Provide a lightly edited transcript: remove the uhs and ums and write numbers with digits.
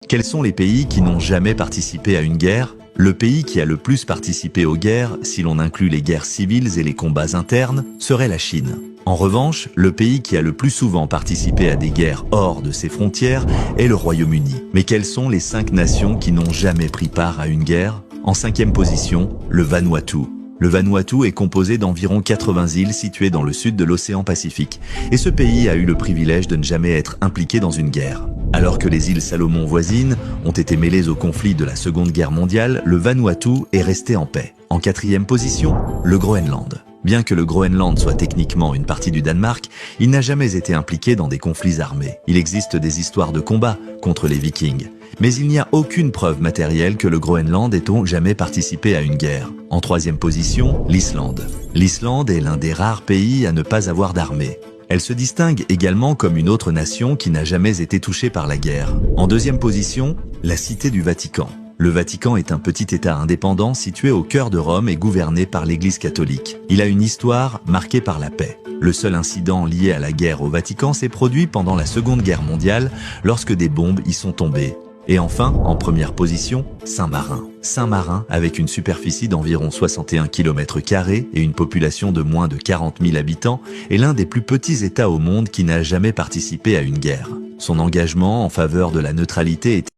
Quels sont les pays qui n'ont jamais participé à une guerre? Le pays qui a le plus participé aux guerres, si l'on inclut les guerres civiles et les combats internes, serait la Chine. En revanche, le pays qui a le plus souvent participé à des guerres hors de ses frontières est le Royaume-Uni. Mais quelles sont les 5 nations qui n'ont jamais pris part à une guerre? En 5e position, le Vanuatu. Le Vanuatu est composé d'environ 80 îles situées dans le sud de l'océan Pacifique, et ce pays a eu le privilège de ne jamais être impliqué dans une guerre. Alors que les îles Salomon voisines ont été mêlées au conflit de la Seconde Guerre mondiale, le Vanuatu est resté en paix. En 4e position, le Groenland. Bien que le Groenland soit techniquement une partie du Danemark, il n'a jamais été impliqué dans des conflits armés. Il existe des histoires de combats contre les Vikings, mais il n'y a aucune preuve matérielle que le Groenland ait jamais participé à une guerre. En 3e position, l'Islande. L'Islande est l'un des rares pays à ne pas avoir d'armée. Elle se distingue également comme une autre nation qui n'a jamais été touchée par la guerre. En 2e position, la Cité du Vatican. Le Vatican est un petit État indépendant situé au cœur de Rome et gouverné par l'Église catholique. Il a une histoire marquée par la paix. Le seul incident lié à la guerre au Vatican s'est produit pendant la Seconde Guerre mondiale, lorsque des bombes y sont tombées. Et enfin, en 1re position, Saint-Marin. Saint-Marin, avec une superficie d'environ 61 km² et une population de moins de 40 000 habitants, est l'un des plus petits États au monde qui n'a jamais participé à une guerre. Son engagement en faveur de la neutralité est